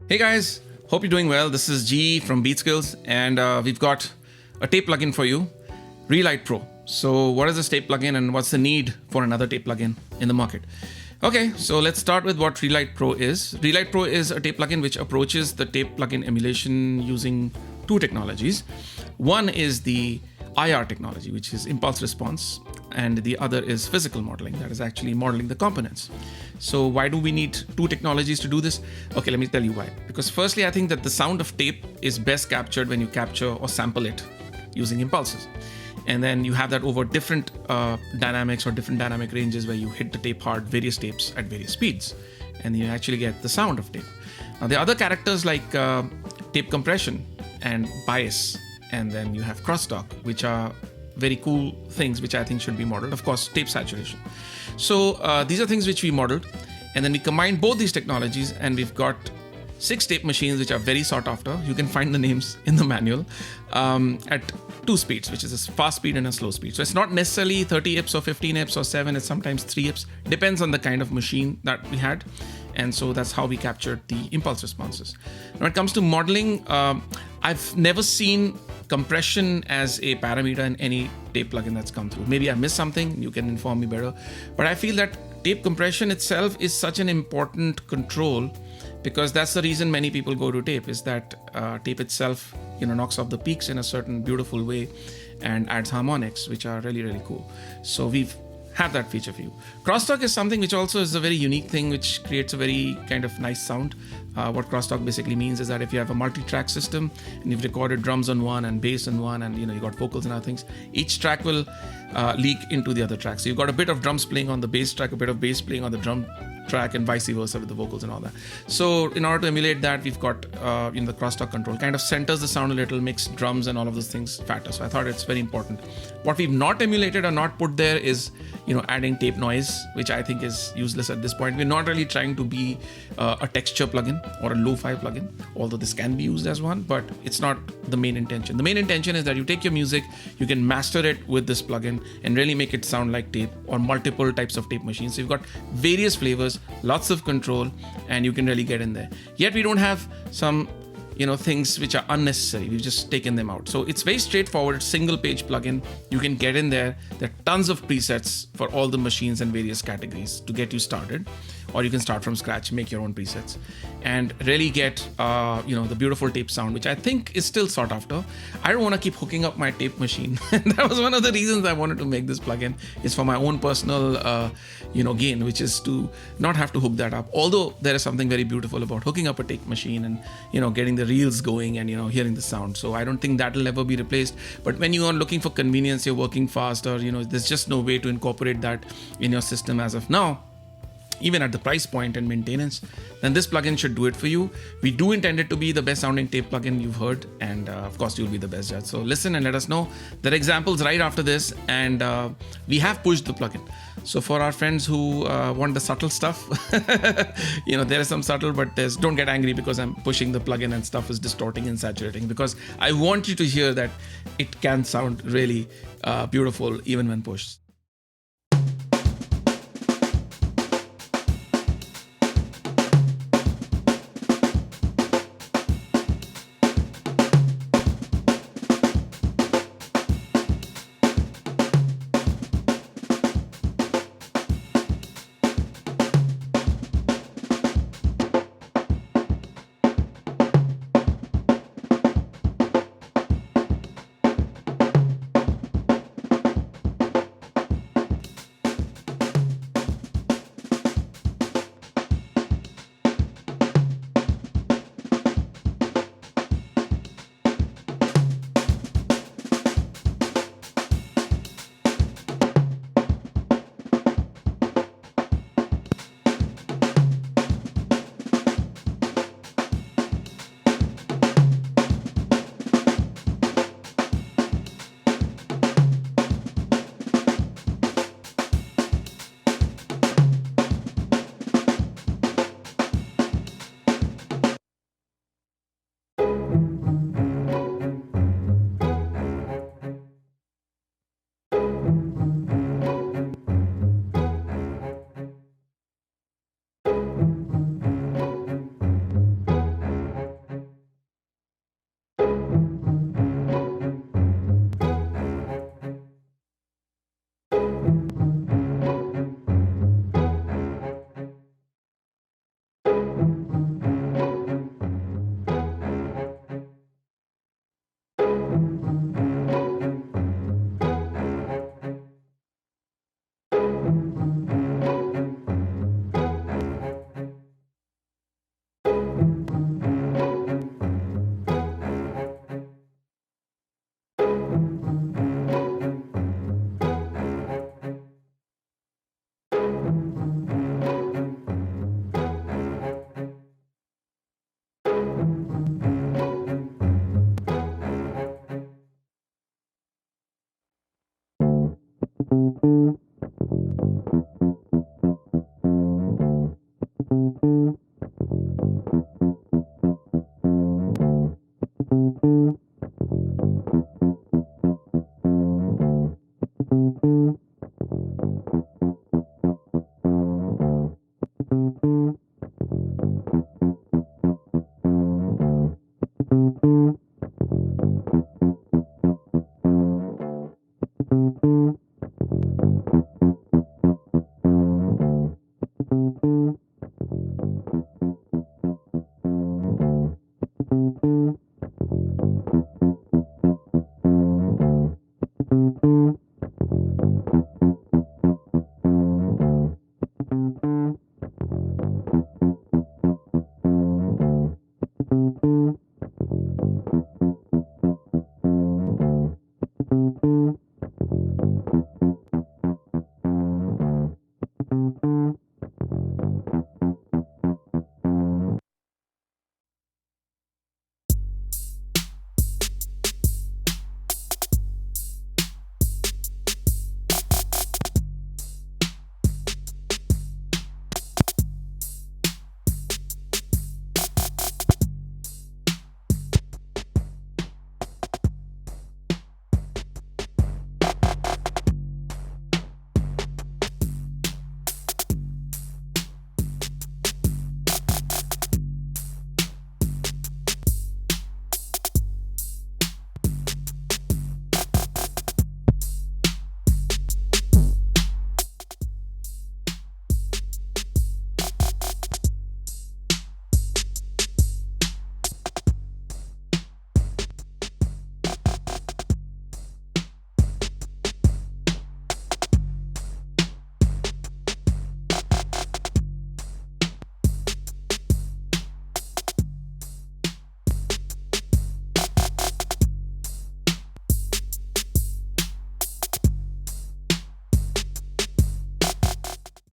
Hey guys, hope you're doing well. This is G from Beat Skills, and we've got a tape plugin for you, Reelight Pro. So, what is this tape plugin, and what's the need for another tape plugin in the market? Okay, so let's start with what Reelight Pro is. Reelight Pro is a tape plugin which approaches the tape plugin emulation using two technologies. One is the IR technology, which is impulse response, and the other is physical modeling, that is actually modeling the components. So why do we need two technologies to do this? Okay, let me tell you why. Because firstly, I think that the sound of tape is best captured when you capture or sample it using impulses. And then you have that over different dynamics or different dynamic ranges where you hit the tape hard, various tapes at various speeds, and you actually get the sound of tape. Now, there are other characters like tape compression and bias, and then you have crosstalk, which are very cool things which I think should be modeled. Of course, tape saturation. So these are things which we modeled, and then we combined both these technologies, and we've got 6 tape machines which are very sought after. You can find the names in the manual at 2 speeds, which is a fast speed and a slow speed. So it's not necessarily 30 IPS or 15 IPS or 7, it's sometimes 3 IPS. Depends on the kind of machine that we had. And so that's how we captured the impulse responses. When it comes to modeling, I've never seen compression as a parameter in any tape plugin that's come through. Maybe I missed something, you can inform me better. But I feel that tape compression itself is such an important control, because that's the reason many people go to tape, is that tape itself, knocks off the peaks in a certain beautiful way and adds harmonics, which are really, really cool. So we've have that feature for you. Crosstalk is something which also is a very unique thing, which creates a very kind of nice sound. What crosstalk basically means is that if you have a multi-track system and you've recorded drums on one and bass on one, and you got vocals and other things, each track will leak into the other track. So you've got a bit of drums playing on the bass track, a bit of bass playing on the drum track, and vice versa with the vocals and all that. So in order to emulate that, we've got the crosstalk control kind of centers the sound a little, makes drums and all of those things fatter. So I thought it's very important. What we've not emulated or not put there is adding tape noise, which I think is useless at this point. We're not really trying to be a texture plugin or a lo-fi plugin, although this can be used as one, but it's not the main intention. The main intention is that you take your music, you can master it with this plugin and really make it sound like tape, or multiple types of tape machines. So you've got various flavors, lots of control, and you can really get in there. Yet we don't have some things which are unnecessary. We've just taken them out. So it's very straightforward, single page plugin. You can get in there. There are tons of presets for all the machines and various categories to get you started. Or you can start from scratch, make your own presets, and really get the beautiful tape sound, which I think is still sought after. I don't want to keep hooking up my tape machine. That was one of the reasons I wanted to make this plugin, is for my own personal gain, which is to not have to hook that up. Although there is something very beautiful about hooking up a tape machine and getting the reels going and hearing the sound. So I don't think that will ever be replaced. But when you are looking for convenience, you're working fast, or there's just no way to incorporate that in your system as of now, even at the price point and maintenance, then this plugin should do it for you. We do intend it to be the best sounding tape plugin you've heard, and of course you'll be the best judge. So listen and let us know. There are examples right after this, and we have pushed the plugin. So for our friends who want the subtle stuff, there is some subtle, but don't get angry because I'm pushing the plugin and stuff is distorting and saturating, because I want you to hear that it can sound really beautiful even when pushed.